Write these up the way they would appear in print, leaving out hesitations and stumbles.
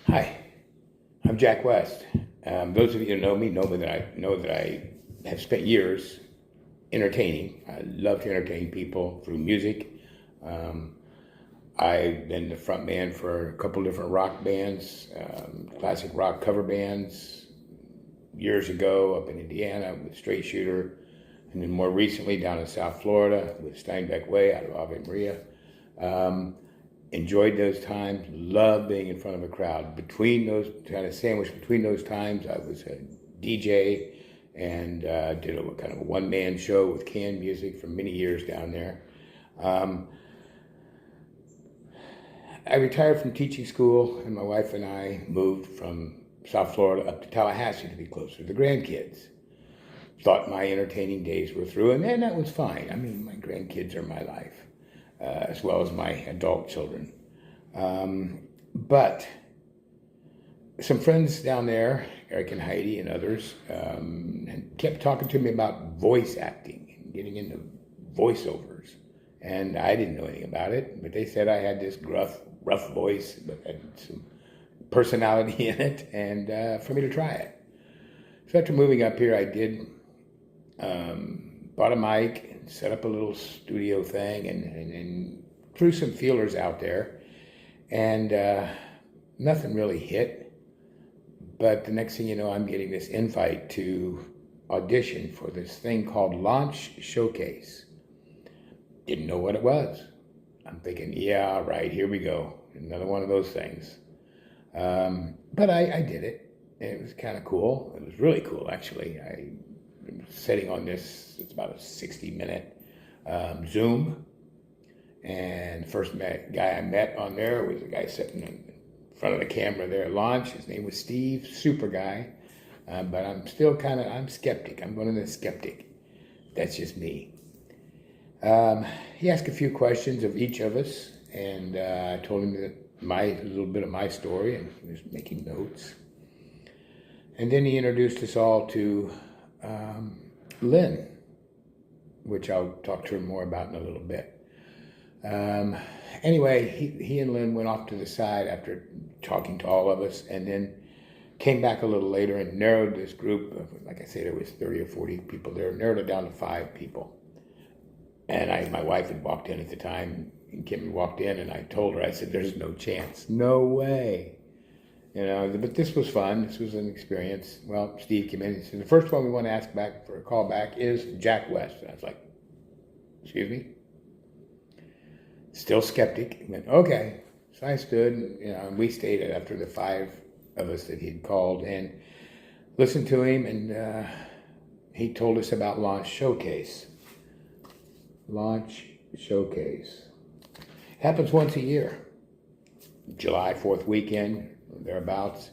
Hi, I'm Jack West. Those of you who know that I have spent years entertaining. I love to entertain people through music. Um, I've been the front man for a couple different rock bands, classic rock cover bands. Years ago, up in Indiana with Straight Shooter, and then more recently down in South Florida with Steinbeck Way out of Ave Maria. Um, Enjoyed those times, loved being in front of a crowd. Between those, kind of sandwiched between those times, I was a DJ and did a kind of a one-man show with canned music for many years down there. Um, I retired from teaching school, and my wife and I moved from South Florida up to Tallahassee to be closer to the grandkids. Thought my entertaining days were through, and then that was fine. I mean, my grandkids are my life, as well as my adult children. But some friends down there, Eric and Heidi and others, kept talking to me about voice acting and getting into voiceovers. And I didn't know anything about it, but they said I had this rough voice, but had some personality in it, and for me to try it. So after moving up here, I did bought a mic and set up a little studio thing and threw some feelers out there, and nothing really hit. But the next thing you know, I'm getting this invite to audition for this thing called Launch Showcase. Didn't know what it was. I'm thinking, yeah, right, here we go. Another one of those things. But I did it. It was kind of cool. It was really cool, actually. I was sitting on this, it's about a 60-minute Zoom. And the first guy I met on there was a guy sitting in front of the camera there at launch. His name was Steve, super guy. But I'm still I'm skeptic. I'm one of the skeptic. That's just me. He asked a few questions of each of us, and I told him a little bit of my story, and he was making notes. And then he introduced us all to Lynn, which I'll talk to her more about in a little bit. Anyway, he and Lynn went off to the side after talking to all of us, and then came back a little later and narrowed this group of, like I said, there was 30 or 40 people there, narrowed it down to 5 people. And my wife had walked in at the time, and Kim walked in, and I told her, I said, there's no chance, no way. But this was fun. This was an experience. Well, Steve came in and said, the first one we want to ask back for a call back is Jack West. And I was like, excuse me? Still skeptic. He went, okay. So I stood, and we stayed after the 5 of us that he'd called and listened to him, and he told us about Launch Showcase. Launch Showcase. It happens once a year. July 4th weekend, thereabouts.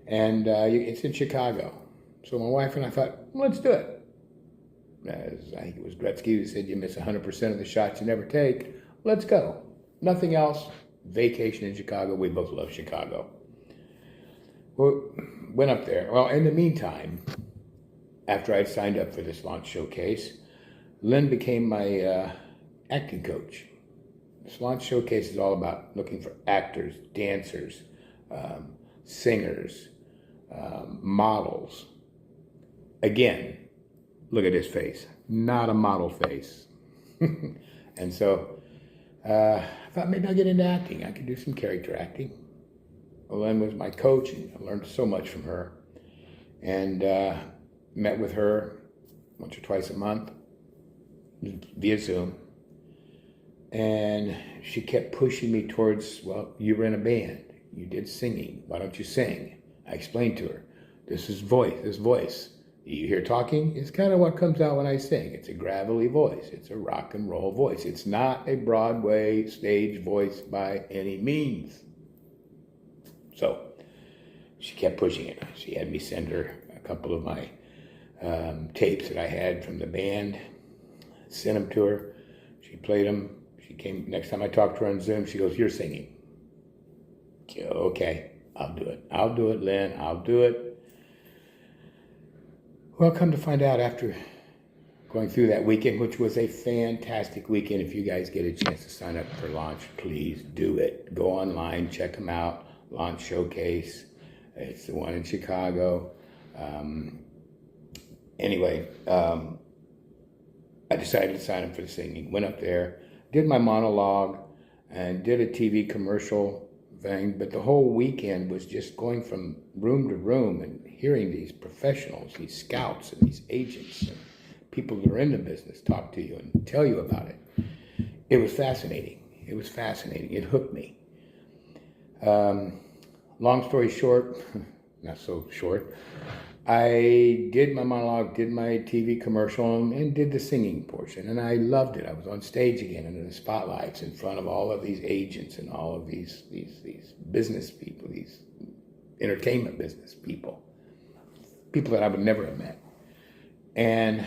And it's in Chicago. So my wife and I thought, let's do it. As I think it was Gretzky who said, you miss 100% of the shots you never take. Let's go. Nothing else. Vacation in Chicago. We both love Chicago. We went up there. Well, in the meantime, after I'd signed up for this Launch Showcase, Lynn became my acting coach. This Launch Showcase is all about looking for actors, dancers, singers, models. Again, look at his face. Not a model face. And so I thought maybe I'll get into acting. I could do some character acting. Lynn was my coach, and I learned so much from her. And met with her once or twice a month via Zoom. And she kept pushing me towards, well, you were in a band. You did singing. Why don't you sing? I explained to her, this voice. You hear talking? It's kind of what comes out when I sing. It's a gravelly voice. It's a rock and roll voice. It's not a Broadway stage voice by any means. So she kept pushing it. She had me send her a couple of my tapes that I had from the band, sent them to her. She played them. She came, next time I talked to her on Zoom, she goes, you're singing. Okay, I'll do it. I'll do it, Lynn. I'll do it. Well, come to find out, after going through that weekend, which was a fantastic weekend. If you guys get a chance to sign up for Launch, please do it. Go online, check them out, Launch Showcase. It's the one in Chicago. Anyway, I decided to sign up for the singing. Went up there, did my monologue, and did a TV commercial thing. But the whole weekend was just going from room to room and hearing these professionals, these scouts and these agents and people that are in the business talk to you and tell you about it. It was fascinating. It was fascinating. It hooked me. Long story short, not so short, I did my monologue, did my TV commercial, and did the singing portion, and I loved it. I was on stage again under the spotlights in front of all of these agents and all of these business people, these entertainment business people that I would never have met. And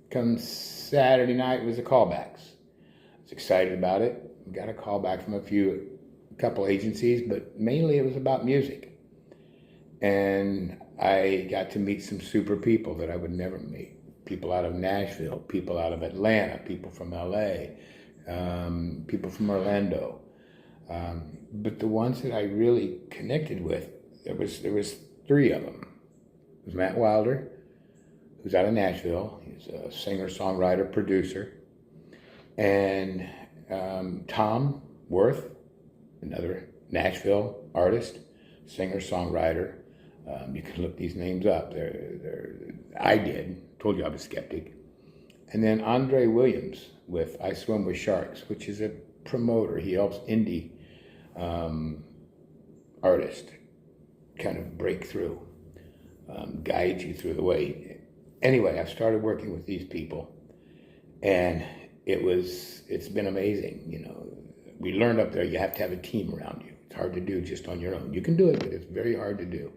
come Saturday night was the callbacks. I was excited about it. Got a call back from a couple agencies, but mainly it was about music. And I got to meet some super people that I would never meet. People out of Nashville, people out of Atlanta, people from LA, people from Orlando. But the ones that I really connected with, there was three of them. It was Matt Wilder, who's out of Nashville. He's a singer, songwriter, producer. And Tom Worth, another Nashville artist, singer, songwriter. You can look these names up. I did. Told you I was skeptic. And then Andre Williams with I Swim with Sharks, which is a promoter. He helps indie artists kind of break through, guide you through the way. Anyway, I started working with these people, and it's been amazing. You know, we learned up there you have to have a team around you. It's hard to do just on your own. You can do it, but it's very hard to do.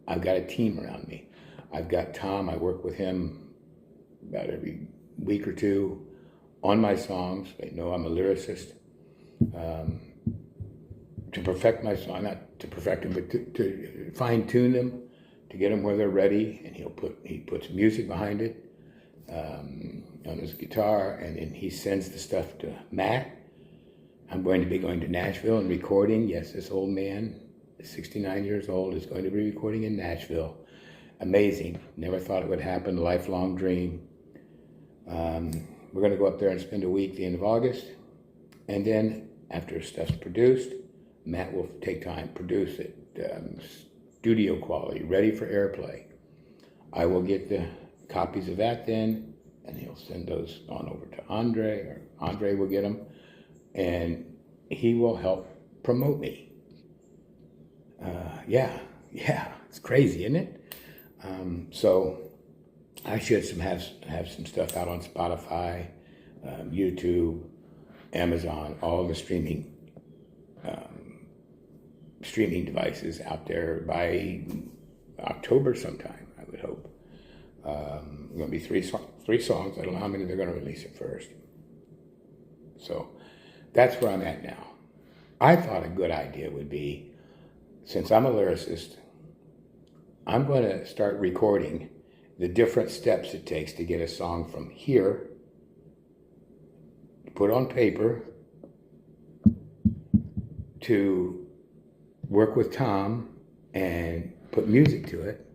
I've got a team around me. I've got Tom. I work with him about every week or two on my songs. They know I'm a lyricist. To perfect my song, not to perfect them, but to fine tune them, to get them where they're ready. And he puts music behind it on his guitar, and then he sends the stuff to Matt. I'm going to be going to Nashville and recording. Yes, this old man, 69 years old, is going to be recording in Nashville. Amazing. Never thought it would happen. Lifelong dream. We're going to go up there and spend a week the end of August. And then after stuff's produced, Matt will take time, produce it, studio quality, ready for airplay. I will get the copies of that then, and he'll send those on over to Andre, or Andre will get them, and he will help promote me. Yeah, it's crazy, isn't it? So I should have some stuff out on Spotify, YouTube, Amazon, all the streaming devices out there by October sometime, I would hope. Going to be three songs. I don't know how many they're going to release at first. So that's where I'm at now. I thought a good idea would be, since I'm a lyricist, I'm going to start recording the different steps it takes to get a song from here, put on paper, to work with Tom and put music to it,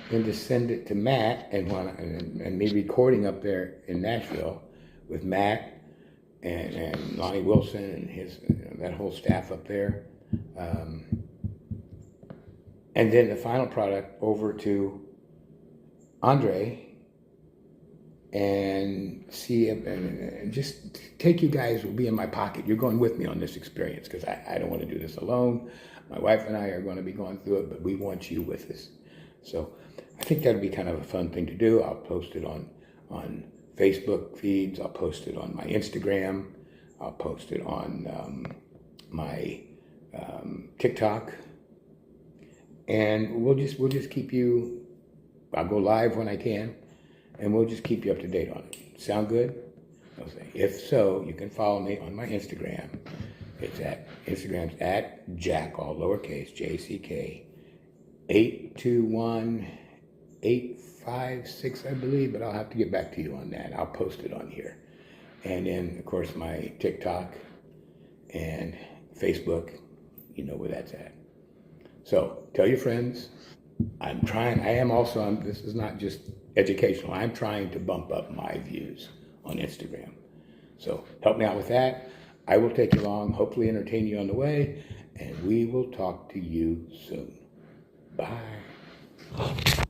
then to send it to Matt, and me recording up there in Nashville with Matt and Lonnie Wilson and that whole staff up there. And then the final product over to Andre, and see if, and just take you guys will be in my pocket. You're going with me on this experience because I don't want to do this alone. My wife and I are going to be going through it, but we want you with us. So I think that'd be kind of a fun thing to do. I'll post it on Facebook feeds. I'll post it on my Instagram. I'll post it on my TikTok. And we'll just keep you, I'll go live when I can, and we'll just keep you up to date on it. Sound good? I'll say, if so, you can follow me on my Instagram. Instagram's at Jack, all lowercase, JCK, 821856, I believe, but I'll have to get back to you on that. I'll post it on here. And then, of course, my TikTok and Facebook you know where that's at. So tell your friends. I am also, this is not just educational, I'm trying to bump up my views on Instagram. So help me out with that. I will take you along, hopefully entertain you on the way, and we will talk to you soon. Bye.